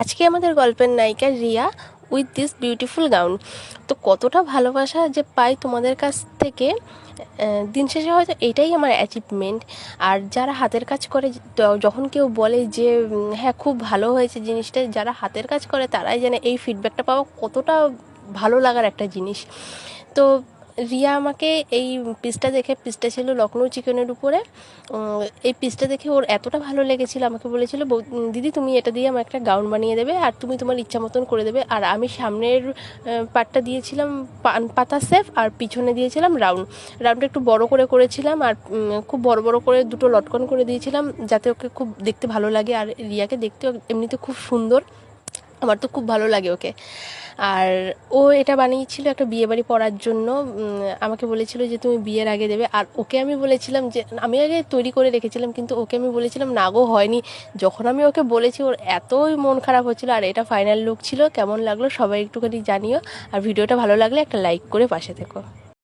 আজকে আমাদের গল্পের নায়িকা Riya with this beautiful gown. তো কতটা ভালোবাসা যে পাই তোমাদের কাছ থেকে, দিন শেষে হয়তো এটাই আমার অ্যাচিভমেন্ট। আর যারা হাতের কাজ করে, যখন কেউ বলে যে হ্যাঁ খুব ভালো হয়েছে জিনিসটা, যারা হাতের কাজ করে তারাই জানে এই ফিডব্যাকটা পাওয়া কতটা ভালো লাগার একটা জিনিস। তো রিয়া আমাকে এই পিসটা দেখে, পিসটা ছিল লখনৌ চিকেনের উপরে, এই পিসটা দেখে ওর এতটা ভালো লেগেছিল, আমাকে বলেছিল দিদি তুমি এটা দিয়ে আমার একটা গাউন বানিয়ে দেবে আর তুমি তোমার ইচ্ছা মতন করে দেবে। আর আমি সামনের পার্টটা দিয়েছিলাম পান পাতা সেফ, আর পিছনে দিয়েছিলাম রাউন্ডটা একটু বড় করে করেছিলাম, আর খুব বড় বড় করে দুটো লটকন করে দিয়েছিলাম যাতে ওকে খুব দেখতে ভালো লাগে। আর রিয়াকে দেখতেও এমনিতে খুব সুন্দর, আমার তো খুব ভালো লাগে ওকে। আর ও এটা বানিয়েছিল একটা বিয়েবাড়ি পড়ার জন্য, আমাকে বলেছিল যে তুমি বিয়ের আগে দেবে। আর ওকে আমি বলেছিলাম যে আমি আগে তৈরি করে রেখেছিলাম, কিন্তু ওকে আমি বলেছিলাম না গো হয়নি। যখন আমি ওকে বলেছি ওর এতই মন খারাপ হচ্ছিল। আর এটা ফাইনাল লুক ছিল, কেমন লাগলো সবাই একটুখানি জানিও। আর ভিডিওটা ভালো লাগলে একটা লাইক করে পাশে থেকো।